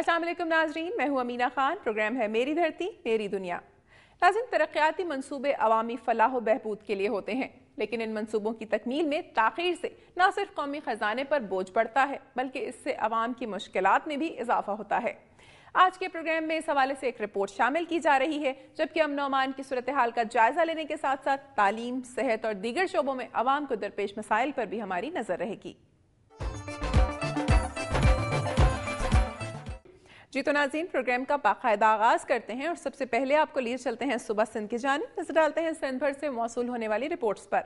अस्सलाम वालेकुम नाजरीन, मैं हूं अमीना खान। प्रोग्राम है मेरी धरती मेरी दुनिया। नाज़रीन, तरक्याती मंसूबे अवामी फलाह बहबूद के लिए होते हैं, लेकिन इन मंसूबों की तकमील में ताख़ीर से न सिर्फ कौमी ख़जाने पर बोझ पड़ता है, बल्कि इससे अवाम की मुश्किलात में भी इजाफा होता है। आज के प्रोग्राम में इस हवाले से एक रिपोर्ट शामिल की जा रही है, जबकि अमन अमान की सूरत हाल का जायजा लेने के साथ साथ तालीम, सेहत और दीगर शोबों में अवाम को दरपेश मसाइल पर भी हमारी नजर रहेगी। जी तो नाज़रीन, प्रोग्राम का बाकायदा आगाज करते हैं और सबसे पहले आपको लिए चलते हैं सुबह सिंध की जानिब। नजर डालते हैं सिंध भर से मौसूल होने वाली रिपोर्ट्स पर।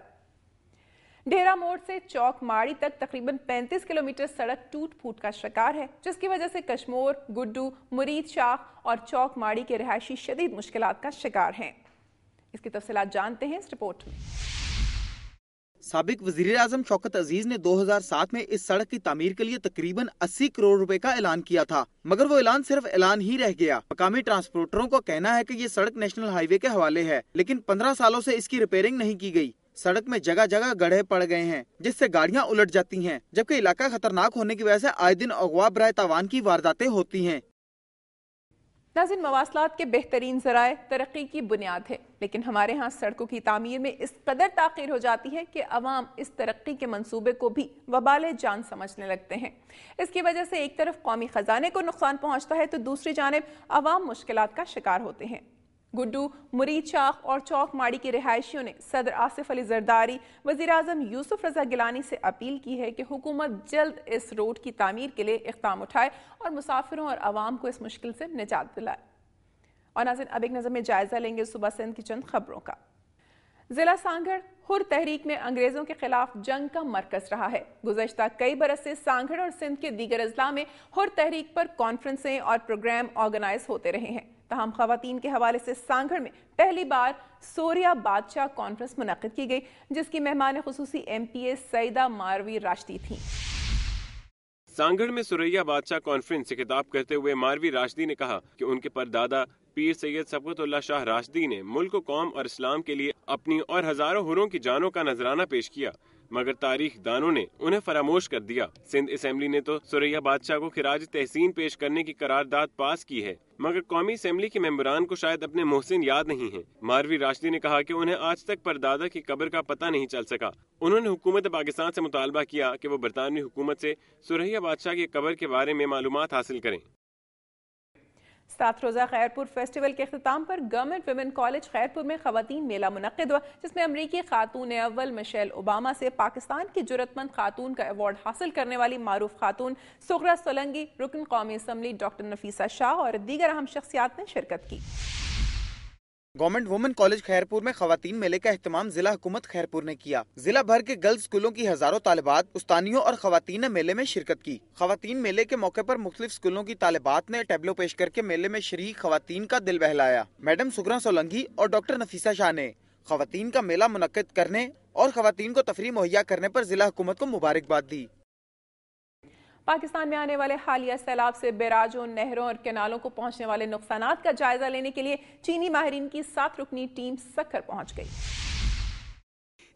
डेरा मोड़ से चौक माड़ी तक तकरीबन 35 किलोमीटर सड़क टूट फूट का शिकार है, जिसकी वजह से कशमोर, गुड्डू, मुरीद शाख और चौक माड़ी के रहायशी शदीद मुश्किलात का शिकार हैं। इसकी तफसीलात जानते हैं इस रिपोर्ट में। साबिक वजीर आजम शौकत अजीज ने 2007 में इस सड़क की तामीर के लिए तकरीबन 80 करोड़ रुपए का ऐलान किया था, मगर वो ऐलान सिर्फ ऐलान ही रह गया। मकामी ट्रांसपोर्टरों को कहना है कि ये सड़क नेशनल हाईवे के हवाले है, लेकिन 15 सालों से इसकी रिपेयरिंग नहीं की गई। सड़क में जगह जगह गड्ढे पड़ गए हैं, जिससे गाड़ियां उलट जाती हैं, जबकि इलाका खतरनाक होने की वजह से आए दिन अगवा बराए तावान की वारदातें होती हैं। नाज़रीन, मवासलात के बेहतरीन ज़राए तरक्की की बुनियाद है, लेकिन हमारे यहाँ सड़कों की तामीर में इस कदर ताख़ीर हो जाती है कि अवाम इस तरक्की के मंसूबे को भी वबाले जान समझने लगते हैं। इसकी वजह से एक तरफ कौमी ख़जाने को नुकसान पहुँचता है, तो दूसरी जानिब अवाम मुश्किलात का शिकार होते हैं। गुड्डू, मुरीद शाख और चौक माड़ी के रिहायशियों ने सदर आसिफ अली जरदारी, वज़ीर आज़म यूसुफ रज़ा गिलानी से अपील की है कि हुकूमत जल्द इस रोड की तामीर के लिए इक़दाम उठाए और मुसाफिरों और आवाम को इस मुश्किल से निजात दिलाए। और नाज़रीन, अब एक नज़र में जायजा लेंगे सुबह सिंध की चंद खबरों का। जिला सांगड़ हुर तहरीक में अंग्रेजों के खिलाफ जंग का मरकज रहा है। गुज़श्ता कई बरस से सांगड़ और सिंध के दीगर अजला में हुर तहरीक पर कॉन्फ्रेंसें और प्रोग्राम ऑर्गेनाइज होते रहे हैं। तमाम खवातीन के हवाले से सांगड़ में पहली बार सोरिया बादशाह कॉन्फ्रेंस मुनक़िद की गई, जिसकी मेहमान खुसूसी MPA सईदा मारवी राशिदी थी। सांगड़ में सुरैया बादशाह कॉन्फ्रेंस से खिताब करते हुए मारवी राशिदी ने कहा कि उनके परदादा पीर सैयद सबकतुल्लाह शाह राशिदी ने मुल्क, कौम और इस्लाम के लिए अपनी और हजारों हुरों की जानों का नजराना पेश किया, मगर तारीख दानों ने उन्हें फरामोश कर दिया। सिंध असेंबली ने तो सुरैया बादशाह को खिराज तहसीन पेश करने की करारदाद पास की है, मगर कौमी असेंबली के मेंबरान को शायद अपने मोहसिन याद नहीं है। मारवी राशिदी ने कहा कि उन्हें आज तक परदादा की कब्र का पता नहीं चल सका। उन्होंने हुकूमत पाकिस्तान से मुतालबा किया कि वो बरतानवी हुकूमत से सुरैया बादशाह की कब्र के बारे में मालूमात हासिल करें। 7 रोज़ा खैरपुर फेस्टिवल के अख्ताम पर गवर्नमेंट विमेन कॉलेज खैरपुर में खवातीन मेला मुनक़्क़िद हुआ, जिसमें अमरीकी खातून अव्वल मिशेल ओबामा से पाकिस्तान की जुर्रतमंद खातून का अवार्ड हासिल करने वाली मारूफ खातून सुगरा सोलंगी, रुकन कौमी असम्बली डॉक्टर नफीसा शाह और दीगर अहम शख्सियात ने शिरकत की। गवर्नमेंट वुमेन कॉलेज खैरपुर में खवातीन मेले का एहतमाम जिला हुकूमत खैरपुर ने किया। जिला भर के गर्ल्स स्कूलों की हजारों तालिबात, उस्तानियों और खवातीन ने मेले में शिरकत की। खवातीन मेले के मौके पर मुख्तलिफ स्कूलों की तालिबात ने टैबलो पेश करके मेले में शरीक खवातीन का दिल बहलाया। मैडम सुगरा सोलंगी और डॉक्टर नफीसा शाह ने खवातीन का मेला मुनक्किद करने और खवातीन को तफरीह मुहैया करने पर जिला हुकूमत को मुबारकबाद दी। पाकिस्तान में आने वाले हालिया सैलाब से बैराजों, नहरों और कैनालों को पहुंचने वाले नुकसानात का जायजा लेने के लिए चीनी माहिरीन की 7 रुकनी टीम सक्खर पहुंच गई।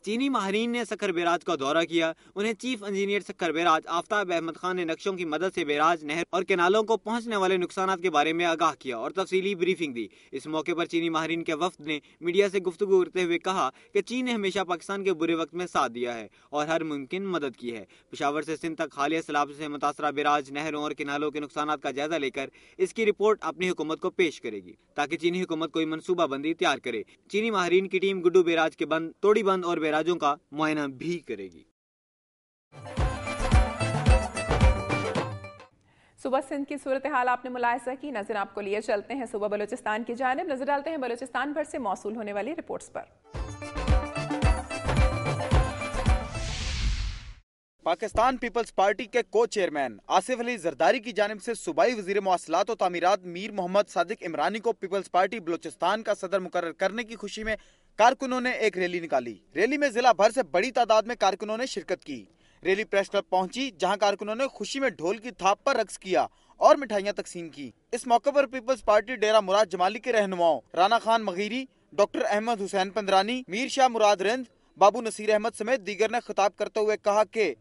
चीनी माहिरीन ने सक्खर बैराज का दौरा किया। उन्हें chief engineer Sukkur barrage Aftab Ahmed Khan ने नक्शों की मदद से बैराज, नहर और कैनालों को पहुंचने वाले नुकसानात के बारे में आगाह किया और तफसीली ब्रीफिंग दी। इस मौके पर चीनी माहिरीन के वफ्द ने मीडिया से गुफ्तगू करते हुए कहा कि चीन ने हमेशा पाकिस्तान के बुरे वक्त में साथ दिया है और हर मुमकिन मदद की है। पेशावर से सिंध तक हालिया सैलाब से मुतासरा बैराज, नहरों और कैनालों के नुकसानात का जायजा लेकर इसकी रिपोर्ट अपनी हुकूमत को पेश करेगी, ताकि चीनी हुकूमत कोई मनसूबा बंदी तैयार करे। चीनी माहिरीन की टीम गुड्डू बैराज के बंद, तोड़ी बंद और बैराजों का मुआयना भी करेगी। सुबह सिंध की सूरत हाल आपने मुलाहिजा की। नजर आपको लिए चलते हैं सुबह बलूचिस्तान की जानिब। नजर डालते हैं बलूचिस्तान भर से मौसूल होने वाली रिपोर्ट्स पर। पाकिस्तान पीपल्स पार्टी के को चेयरमैन आसिफ अली जरदारी की जानिब से सूबाई वजीर मवासलात और तामीरात मीर मोहम्मद सादिक इमरानी को पीपल्स पार्टी बलूचिस्तान का सदर मुकर्रर करने की खुशी में कारकुनों ने एक रैली निकाली। रैली में जिला भर से बड़ी तादाद में कारकुनों ने शिरकत की। रैली प्रेस क्लब पहुंची, जहां कारकुनों ने खुशी में ढोल की थाप पर रक्स किया और मिठाइयां तकसीम की। इस मौके पर पीपल्स पार्टी डेरा मुराद जमाली के रहनुमाओं राना खान मगीरी, डॉक्टर अहमद हुसैन पंदरानी, मीर शाह मुराद रिंद, बाबू नसीर अहमद समेत दीगर ने खिताब करते हुए कहा कि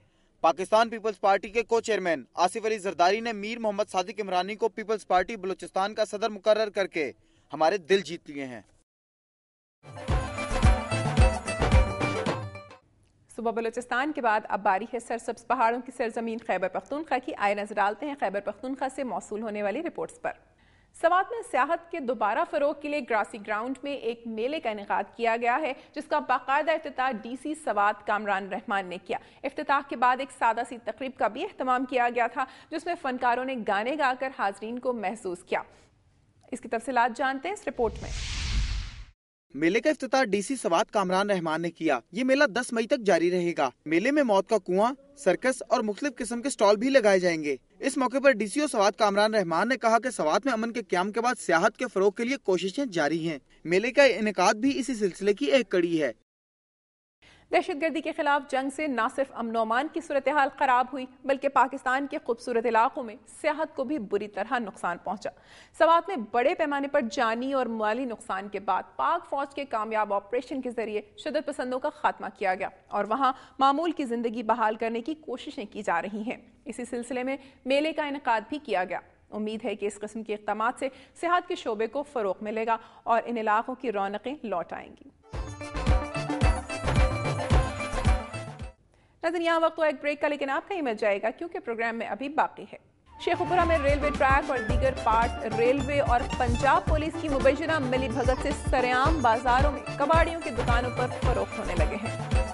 पाकिस्तान पीपल्स पार्टी के को चेयरमैन आसिफ अली जरदारी ने मीर मोहम्मद सादिक इमरानी को पीपल्स पार्टी बलूचिस्तान का सदर मुकर्रर करके हमारे दिल जीत लिए हैं। सुबह बलूचिस्तान के बाद अब बारी है सरसब्ज पहाड़ों की सरजमीन खैबर पख्तूनख्वा की। आए नजर डालते हैं खैबर पख्तूनख्वा से मौसूल होने वाली रिपोर्ट्स पर। सवात में सियाहत के दोबारा फरोग के लिए ग्रासी ग्राउंड में एक मेले का इनेकाद किया गया है, जिसका बाकायदा इफ्तिताह डीसी सवात कामरान रहमान ने किया। इफ्तिताह के बाद एक सादा सी तकरीब का भी एहतमाम किया गया था, जिसमें फनकारों ने गाने गाकर हाजरीन को महसूस किया। इसकी तफसीलात जानते हैं इस रिपोर्ट में। मेले का इफ्तिताह डीसी सवात कामरान रहमान ने किया। ये मेला 10 मई तक जारी रहेगा। मेले में मौत का कुआं, सर्कस और मुख्तलिफ किस्म के स्टॉल भी लगाए जाएंगे। इस मौके पर डीसी सवात कामरान रहमान ने कहा कि सवात में अमन के क़याम के बाद सियाहत के फरोग के लिए कोशिशें जारी हैं। मेले का इनेकाद भी इसी सिलसिले की एक कड़ी है। दहशतगर्दी के खिलाफ जंग से न सिर्फ अमन की सूरत हाल खराब हुई, बल्कि पाकिस्तान के खूबसूरत इलाकों में सियाहत को भी बुरी तरह नुकसान पहुंचा। सवात में बड़े पैमाने पर जानी और माली नुकसान के बाद पाक फौज के कामयाब ऑपरेशन के जरिए शिद्दत पसंदों का खात्मा किया गया और वहां मामूल की जिंदगी बहाल करने की कोशिशें की जा रही हैं। इसी सिलसिले में मेले का इनेकाद भी किया गया। उम्मीद है कि इस किस्म के इक़दाम से सेहत के शोबे को फरोग मिलेगा और इन इलाकों की रौनकें लौट आएंगी। नाज़रीन, यहाँ वक्त हुआ एक ब्रेक का, लेकिन आपका ही मिल जाएगा क्योंकि प्रोग्राम में अभी बाकी है। शेखुपुरा में रेलवे ट्रैक और दीगर पार्ट रेलवे और पंजाब पुलिस की मुबैना मिली भगत से सरेआम बाजारों में कबाड़ियों की दुकानों पर फरोख्त होने लगे हैं।